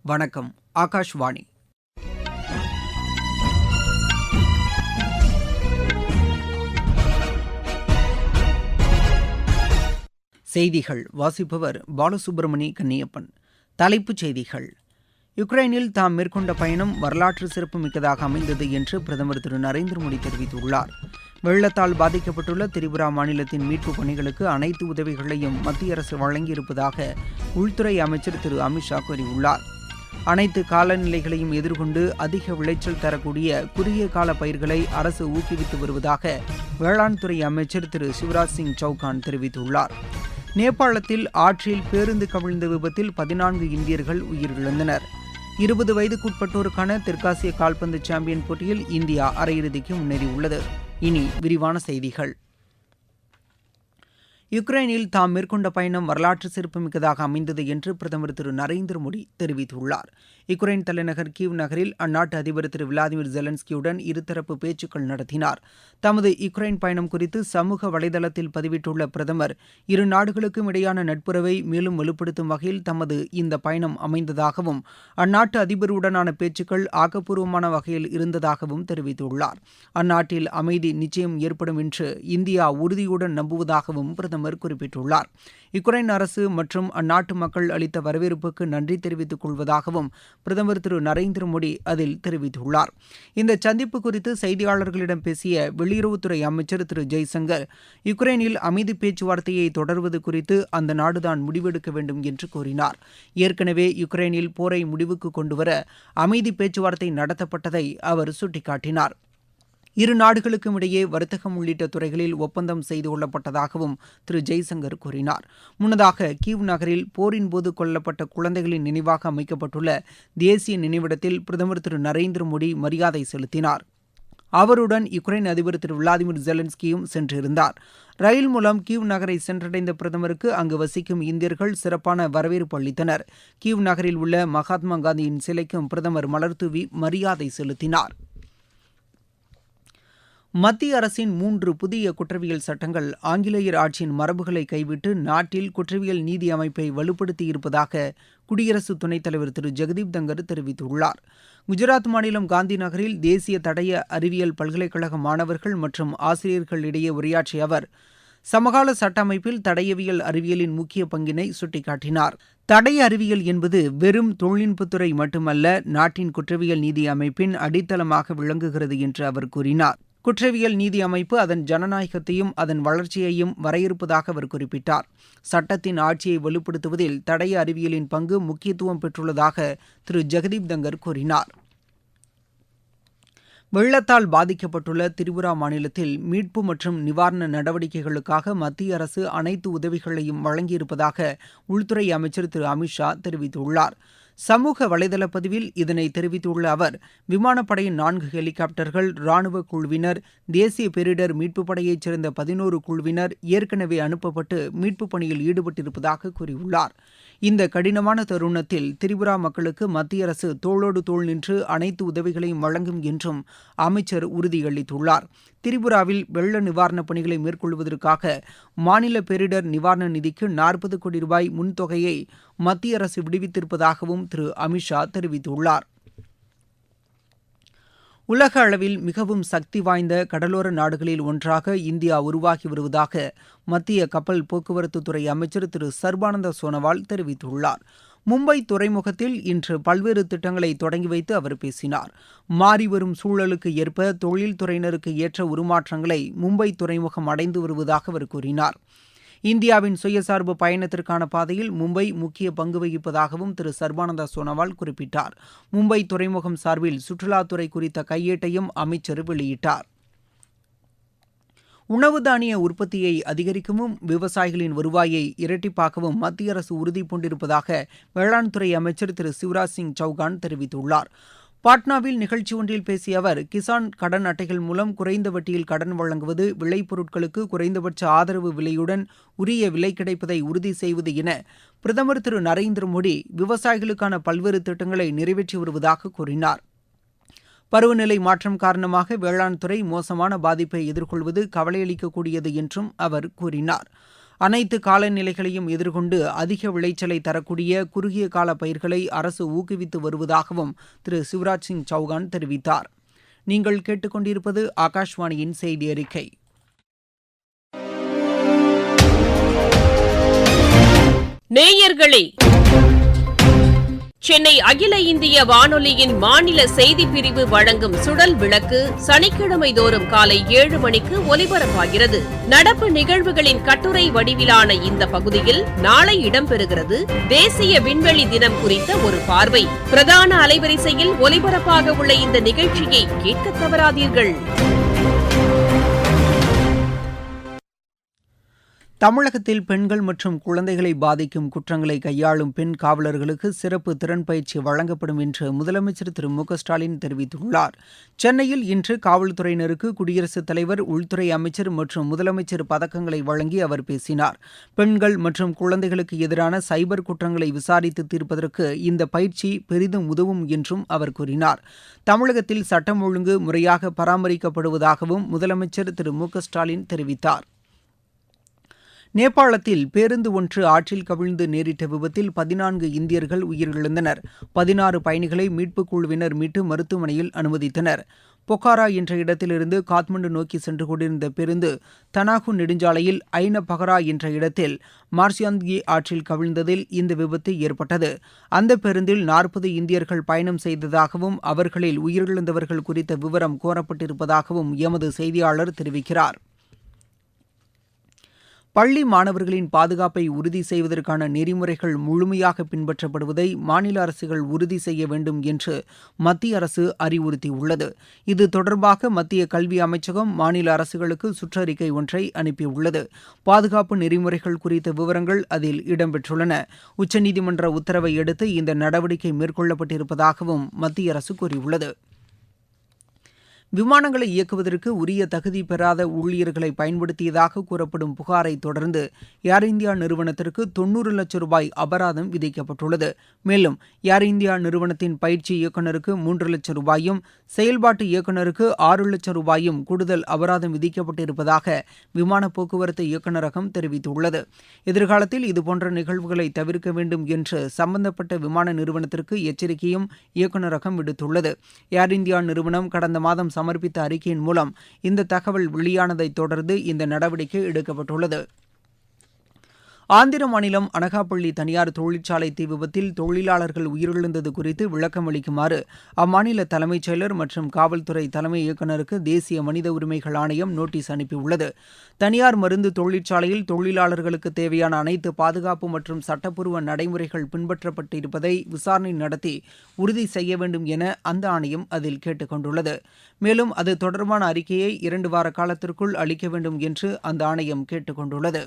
வணக்கம். ஆகாஷ்வாணி. செய்திகள் வாசிப்பவர் பாலசுப்ரமணி கன்னியப்பன். தலைப்புச் செய்திகள்: யுக்ரைனில் தாம் மேற்கொண்ட பயணம் வரலாற்று சிறப்புமிக்கதாக அமைந்தது என்று பிரதமர் திரு நரேந்திர மோடி தெரிவித்துள்ளார். வெள்ளத்தால் பாதிக்கப்பட்டுள்ள திரிபுரா மாநிலத்தின் மீட்புப் பணிகளுக்கு அனைத்து உதவிகளையும் மத்திய அரசு வழங்கியிருப்பதாக உள்துறை அமைச்சர் திரு அமித்ஷா கூறியுள்ளார். அனைத்து காலநிலைகளையும் எதிர்கொண்டு அதிக விளைச்சல் தரக்கூடிய குறுகிய கால பயிர்களை அரசு ஊக்குவித்து வருவதாக வேளாண் துறை அமைச்சர் திரு சிவராஜ் சிங் சௌகான் தெரிவித்துள்ளார். நேபாளத்தில் ஆற்றில் பேருந்து கவிழ்ந்த விபத்தில் 14 இந்தியர்கள் உயிரிழந்தனர். 20 வயதுக்குட்பட்டோருக்கான தெற்காசிய கால்பந்து சாம்பியன் போட்டியில் இந்தியா அரையிறுதிக்கு முன்னேறியுள்ளது. இனி விரிவான செய்திகள். யுக்ரைனில் தாம் மேற்கொண்ட பயணம் வரலாற்று சிறப்புமிக்கதாக அமைந்தது என்று பிரதமர் திரு நரேந்திர மோடி தெரிவித்துள்ளார். யுக்ரைன் தலைநகர் கீவ் நகரில் அந்நாட்டு அதிபர் திரு விளாடிமிர் ஜெலன்ஸ்கியுடன் இருதரப்பு பேச்சுக்கள் நடத்தினார். தமது யுக்ரைன் பயணம் குறித்து சமூக வலைதளத்தில் பதிவிட்டுள்ள பிரதமர், இரு நாடுகளுக்கும் இடையான நட்புறவை மேலும் வலுப்படுத்தும் வகையில் தமது இந்த பயணம் அமைந்ததாகவும் அந்நாட்டு அதிபருடனான பேச்சுக்கள் ஆக்கப்பூர்வமான வகையில் இருந்ததாகவும் தெரிவித்துள்ளார். அந்நாட்டில் அமைதி நிச்சயம் ஏற்படும் என்று இந்தியா உறுதியுடன் நம்புவதாகவும் பிரதமர் குறிப்பிட்டுள்ளார். யுக்ரைன் அரசு மற்றும் அந்நாட்டு மக்கள் அளித்த வரவேற்புக்கு நன்றி தெரிவித்துக் கொள்வதாகவும் பிரதமர் திரு நரேந்திர மோடி அதில் தெரிவித்துள்ளார். இந்த சந்திப்பு குறித்து செய்தியாளர்களிடம் பேசிய வெளியுறவுத்துறை அமைச்சர் திரு ஜெய்சங்கர், யுக்ரைனில் அமைதி பேச்சுவார்த்தையை தொடர்வது குறித்து அந்த நாடுதான் முடிவெடுக்க வேண்டும் என்று கூறினார். ஏற்கனவே யுக்ரைனில் போரை முடிவுக்கு கொண்டுவர அமைதி பேச்சுவார்த்தை நடத்தப்பட்டதை அவர் சுட்டிக்காட்டினார். இரு நாடுகளுக்கும் இடையே வர்த்தகம் உள்ளிட்ட துறைகளில் ஒப்பந்தம் செய்து கொள்ளப்பட்டதாகவும் திரு ஜெய்சங்கர் கூறினார். முன்னதாக கீவ் நகரில் போரின் போது கொல்லப்பட்ட குழந்தைகளின் நினைவாக அமைக்கப்பட்டுள்ள தேசிய நினைவிடத்தில் பிரதமர் திரு நரேந்திர மோடி மரியாதை செலுத்தினார். அவருடன் யுக்ரைன் அதிபர் திரு விளாடிமிர் ஜெலன்ஸ்கியும் சென்றிருந்தார். ரயில் மூலம் கீவ் நகரை சென்றடைந்த பிரதமருக்கு அங்கு வசிக்கும் இந்தியர்கள் சிறப்பான வரவேற்பு அளித்தனர். கீவ் நகரில் உள்ள மகாத்மா காந்தியின் சிலைக்கும் பிரதமர் மலர்தூவி மரியாதை செலுத்தினார். மத்திய அரசின் 3 புதிய குற்றவியல் சட்டங்கள் ஆங்கிலேயர் ஆட்சியின் மரபுகளை கைவிட்டு நாட்டில் குற்றவியல் நீதி அமைப்பை வலுப்படுத்தியிருப்பதாக குடியரசு துணைத் தலைவர் திரு ஜெகதீப் தங்கர் தெரிவித்துள்ளார். குஜராத் மாநிலம் காந்தி நகரில் தேசிய தடய அறிவியல் பல்கலைக்கழக மாணவர்கள் மற்றும் ஆசிரியர்களிடையே உரையாற்றிய அவர், சமகால சட்ட அமைப்பில் தடயவியல் அறிவியலின் முக்கிய பங்கினை சுட்டிக்காட்டினார். தடய அறிவியல் என்பது வெறும் தொழில்நுட்பத்துறை மட்டுமல்ல, நாட்டின் குற்றவியல் நீதி அமைப்பின் அடித்தளமாக விளங்குகிறது என்று அவர் கூறினார். குற்றவியல் நீதி அமைப்பு அதன் ஜனநாயகத்தையும் அதன் வளர்ச்சியையும் வரையறுப்பதாக அவர் குறிப்பிட்டார். சட்டத்தின் ஆட்சியை வலுப்படுத்துவதில் தடய அறிவியலின் பங்கு முக்கியத்துவம் பெற்றுள்ளதாக திரு ஜெகதீப் தங்கர் கூறினார். வெள்ளத்தால் பாதிக்கப்பட்டுள்ள திரிபுரா மாநிலத்தில் மீட்பு மற்றும் நிவாரண நடவடிக்கைகளுக்காக மத்திய அரசு அனைத்து உதவிகளையும் வழங்கியிருப்பதாக உள்துறை அமைச்சர் திரு அமித்ஷா தெரிவித்துள்ளார். சமூக வலைதள பதிவில் இதனை தெரிவித்துள்ள அவர், விமானப்படையின் 4 ஹெலிகாப்டர்கள், ராணுவ குழுவினர், தேசிய பேரிடர் மீட்புப் படையைச் சேர்ந்த 11 குழுவினர் ஏற்கனவே அனுப்பப்பட்டு மீட்புப் பணியில் ஈடுபட்டிருப்பதாக கூறியுள்ளார். இந்த கடினமான தருணத்தில் திரிபுரா மக்களுக்கு மத்திய அரசு தோளோடு தோள் நின்று அனைத்து உதவிகளையும் வழங்கும் என்றும் அமைச்சர் உறுதியளித்துள்ளார். திரிபுராவில் வெள்ள நிவாரணப் பணிகளை மேற்கொள்வதற்காக மாநில பேரிடர் நிவாரண நிதிக்கு 40 கோடி ரூபாய் முன்தொகையை மத்திய அரசு விடுவித்திருப்பதாகவும் திரு அமித்ஷா தெரிவித்துள்ளார். உலக அளவில் மிகவும் சக்தி வாய்ந்த கடலோர நாடுகளில் ஒன்றாக இந்தியா உருவாகி வருவதாக மத்திய கப்பல் போக்குவரத்துத்துறை அமைச்சர் திரு சர்பானந்த சோனோவால் தெரிவித்துள்ளார். மும்பை துறைமுகத்தில் இன்று பல்வேறு திட்டங்களை தொடங்கி வைத்து அவர் பேசினார். மாறிவரும் சூழலுக்கு ஏற்ப தொழில்துறையினருக்கு ஏற்ற உருமாற்றங்களை மும்பை துறைமுகம் அடைந்து வருவதாக அவர் கூறினார். இந்தியாவின் சுயசார்பு பயணத்திற்கான பாதையில் மும்பை முக்கிய பங்கு வகிப்பதாகவும் திரு சர்பானந்த சோனோவால் குறிப்பிட்டார். மும்பை துறைமுகம் சார்பில் சுற்றுலாத்துறை குறித்த கையேட்டையும் அமைச்சர் வெளியிட்டார். உணவு தானிய உற்பத்தியை அதிகரிக்கவும் விவசாயிகளின் வருவாயை இரட்டிப்பாக்கவும் மத்திய அரசு உறுதி பூண்டிருப்பதாக வேளாண் துறை அமைச்சர் திரு சிவராஜ் சிங் சௌகான் தெரிவித்துள்ளார். பாட்னாவில் நிகழ்ச்சி ஒன்றில் பேசிய அவர், கிசான் கடன் அட்டைகள் மூலம் குறைந்த வட்டியில் கடன் வழங்குவது, விளைபொருட்களுக்கு குறைந்தபட்ச ஆதரவு விலையுடன் உரிய விலை கிடைப்பதை உறுதி செய்வது என பிரதமர் திரு நரேந்திர மோடி விவசாயிகளுக்கான பல்வேறு திட்டங்களை நிறைவேற்றி வருவதாக கூறினார். பருவநிலை மாற்றம் காரணமாக வேளாண் துறை மோசமான பாதிப்பை எதிர்கொள்வது கவலையளிக்கக்கூடியது என்றும் அவர் கூறினார். அனைத்து காலநிலைகளையும் எதிர்கொண்டு அதிக விளைச்சலை தரக்கூடிய குறுகிய கால பயிர்களை அரசு ஊக்குவித்து வருவதாகவும் திரு சிவராஜ் சிங் சௌகான் தெரிவித்தார். நீங்கள் கேட்டுக்கொண்டிருப்பது ஆகாஷ்வாணியின் செய்தி அறிக்கை. நேயர்களே, சென்னை அகில இந்திய வானொலியின் மாநில செய்திப் பிரிவு வழங்கும் சுடல் விளக்கு சனிக்கிழமை தோறும் காலை 7 மணிக்கு ஒலிபரப்பாகிறது. நடப்பு நிகழ்வுகளின் கட்டுரை வடிவிலான இந்த பகுதியில் நாளை இடம்பெறுகிறது தேசிய விண்வெளி தினம் குறித்த ஒரு பார்வை. பிரதான அலைவரிசையில் ஒலிபரப்பாக உள்ள இந்த நிகழ்ச்சியை கேட்க தவறாதீர்கள். தமிழகத்தில் பெண்கள் மற்றும் குழந்தைகளை பாதிக்கும் குற்றங்களை கையாளும் பெண் காவலர்களுக்கு சிறப்பு திறன் பயிற்சி வழங்கப்படும் என்று முதலமைச்சர் திரு மு க ஸ்டாலின் தெரிவித்துள்ளார். சென்னையில் இன்று காவல்துறையினருக்கு குடியரசுத் தலைவர், உள்துறை அமைச்சர் மற்றும் முதலமைச்சர் பதக்கங்களை வழங்கி அவர் பேசினார். பெண்கள் மற்றும் குழந்தைகளுக்கு எதிரான சைபர் குற்றங்களை விசாரித்து தீர்ப்பதற்கு இந்த பயிற்சி பெரிதும் உதவும் என்றும் அவர் கூறினார். தமிழகத்தில் சட்டம் ஒழுங்கு முறையாக பராமரிக்கப்படுவதாகவும் முதலமைச்சர் திரு மு க ஸ்டாலின் தெரிவித்தார். நேபாளத்தில் பேருந்து ஒன்று ஆற்றில் கவிழ்ந்து நேரிட்ட விபத்தில் 14 இந்தியர்கள் உயிரிழந்தனர். 16 பயணிகளை மீட்புக் குழுவினர் மீட்டு மருத்துவமனையில் அனுமதித்தனர். பொக்காரா என்ற இடத்திலிருந்து காத்மண்டு நோக்கி சென்று கொண்டிருந்த பேருந்து தனாகு நெடுஞ்சாலையில் ஐனபகரா என்ற இடத்தில் மார்சியாந்தி ஆற்றில் கவிழ்ந்ததில் இந்த விபத்து ஏற்பட்டது. அந்த பேருந்தில் 40 இந்தியர்கள் பயணம் செய்ததாகவும் அவர்களில் உயிரிழந்தவர்கள் குறித்த விவரம் கோரப்பட்டிருப்பதாகவும் எமது செய்தியாளர் தெரிவிக்கிறார். பள்ளி மாணவர்களின் பாதுகாப்பை உறுதி செய்வதற்கான நெறிமுறைகள் முழுமையாக பின்பற்றப்படுவதை மாநில அரசுகள் உறுதி செய்ய வேண்டும் என்று மத்திய அரசு அறிவுறுத்தியுள்ளது. இது தொடர்பாக மத்திய கல்வி அமைச்சகம் மாநில அரசுகளுக்கு சுற்றறிக்கை ஒன்றை அனுப்பியுள்ளது. பாதுகாப்பு நெறிமுறைகள் குறித்த விவரங்கள் அதில் இடம்பெற்றுள்ளன. உச்சநீதிமன்ற உத்தரவை அடுத்து இந்த நடவடிக்கை மேற்கொள்ளப்பட்டிருப்பதாகவும் மத்திய அரசு கூறியுள்ளது. விமானங்களை இயக்குவதற்கு உரிய தகுதி பெறாத ஊழியர்களை பயன்படுத்தியதாக கூறப்படும் புகாரை தொடர்ந்து ஏர் இந்தியா நிறுவனத்திற்கு 90 லட்சம் ரூபாய் அபராதம் விதிக்கப்பட்டுள்ளது. மேலும் ஏர் இந்தியா நிறுவனத்தின் பயிற்சி இயக்குநருக்கு 3 லட்சம் ரூபாயும் செயல்பாட்டு இயக்குநருக்கு 6 லட்சம் ரூபாயும் கூடுதல் அபராதம் விதிக்கப்பட்டிருப்பதாக விமான போக்குவரத்து இயக்குநரகம் தெரிவித்துள்ளது. எதிர்காலத்தில் இதுபோன்ற நிகழ்வுகளை தவிர்க்க வேண்டும் என்று சம்பந்தப்பட்ட விமான நிறுவனத்திற்கு எச்சரிக்கையும் இயக்குநரகம் விடுத்துள்ளது. ஏர் இந்தியா நிறுவனம் கடந்த மாதம் சமர்ப்பித்த அறிக்கையின் மூலம் இந்த தகவல் வெளியானதை தொடர்ந்து இந்த நடவடிக்கை எடுக்கப்பட்டுள்ளது. ஆந்திர மாநிலம் அனகாப்பள்ளி தனியார் தொழிற்சாலை தீ விபத்தில் தொழிலாளர்கள் உயிரிழந்தது குறித்து விளக்கம் அளிக்குமாறு அம்மாநில தலைமைச் செயலர் மற்றும் காவல்துறை தலைமை இயக்குநருக்கு தேசிய மனித உரிமைகள் ஆணையம் நோட்டீஸ் அனுப்பியுள்ளது. தனியார் மருந்து தொழிற்சாலையில் தொழிலாளர்களுக்கு தேவையான அனைத்து பாதுகாப்பு மற்றும் சட்டப்பூர்வ நடைமுறைகள் பின்பற்றப்பட்டிருப்பதை விசாரணை நடத்தி உறுதி செய்ய வேண்டும் என அந்த ஆணையம் அதில் கேட்டுக் கொண்டுள்ளது. மேலும் அது தொடர்பான அறிக்கையை 2 வார காலத்திற்குள் அளிக்க வேண்டும் என்று அந்த ஆணையம் கேட்டுக் கொண்டுள்ளது.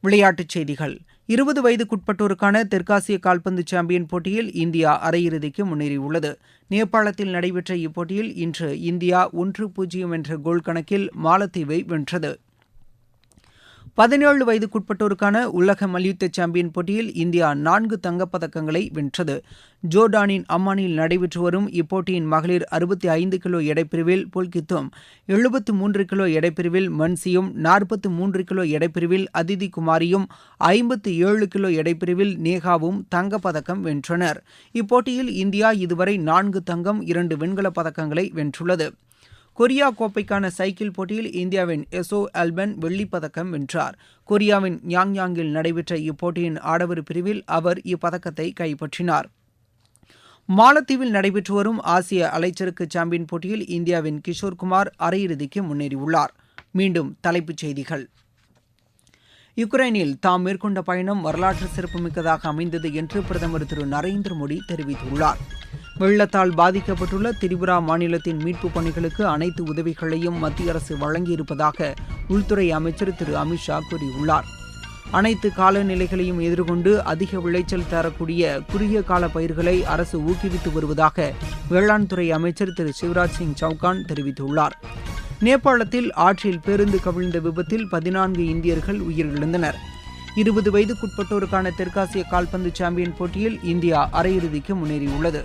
விளையாட்டுச் செய்திகள். 20 வயதுக்குட்பட்டோருக்கான தெற்காசிய கால்பந்து சாம்பியன் போட்டியில் இந்தியா அரையிறுதிக்கு முன்னேறியுள்ளது. நேபாளத்தில் நடைபெற்ற இப்போட்டியில் இன்று இந்தியா 1-0 என்ற கோல் கணக்கில் மாலத்தீவை வென்றது. 17 வயதுக்குட்பட்டோருக்கான உலக மல்யுத்த சாம்பியன் போட்டியில் இந்தியா 4 தங்கப்பதக்கங்களை வென்றது. ஜோர்டானின் அம்மானில் நடைபெற்று வரும் இப்போட்டியின் மகளிர் 65 கிலோ எடைப்பிரிவில் புல்கித்தும், 73 கிலோ எடைப்பிரிவில் மன்சியும், 43 கிலோ எடைப்பிரிவில் அதிதி குமாரியும், 57 கிலோ எடைப்பிரிவில் நேகாவும் தங்கப்பதக்கம் வென்றனர். இப்போட்டியில் இந்தியா இதுவரை 4 தங்கம் 2 வெண்கலப் பதக்கங்களை வென்றுள்ளது. கொரியா கோப்பைக்கான சைக்கிள் போட்டியில் இந்தியாவின் எசோ அல்பன் வெள்ளிப்பதக்கம் வென்றார். கொரியாவின் யாங்யாங்கில் நடைபெற்ற இப்போட்டியின் ஆடவர் பிரிவில் அவர் இப்பதக்கத்தை கைப்பற்றினார். மாலத்தீவில் நடைபெற்று வரும் ஆசிய அலைச்சறுக்கு சாம்பியன் போட்டியில் இந்தியாவின் கிஷோர்குமார் அரையிறுதிக்கு முன்னேறியுள்ளார். மீண்டும் தலைப்புச் செய்திகள். யுக்ரைனில் தாம் மேற்கொண்ட பயணம் வரலாற்று சிறப்புமிக்கதாக அமைந்தது என்று பிரதமர் திரு நரேந்திர மோடி தெரிவித்துள்ளார். வெள்ளத்தால் பாதிக்கப்பட்டுள்ள திரிபுரா மாநிலத்தின் மீட்புப் பணிகளுக்கு அனைத்து உதவிகளையும் மத்திய அரசு வழங்கியிருப்பதாக உள்துறை அமைச்சர் திரு அமித்ஷா கூறியுள்ளார். அனைத்து காலநிலைகளையும் எதிர்கொண்டு அதிக விளைச்சல் தரக்கூடிய குறுகிய கால பயிர்களை அரசு ஊக்குவித்து வருவதாக வேளாண் துறை அமைச்சர் திரு சிவராஜ் சிங் சௌகான் தெரிவித்துள்ளார். நேபாளத்தில் ஆற்றில் பேருந்து கவிழ்ந்த விபத்தில் 14 இந்தியர்கள் உயிரிழந்தனர். 20 வயதுக்குட்பட்டோருக்கான தெற்காசிய கால்பந்து சாம்பியன் போட்டியில் இந்தியா அரையிறுதிக்கு முன்னேறியுள்ளது.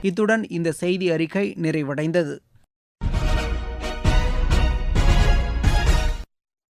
இத்துடன் இந்த செய்தி அறிக்கை நிறைவடைந்தது.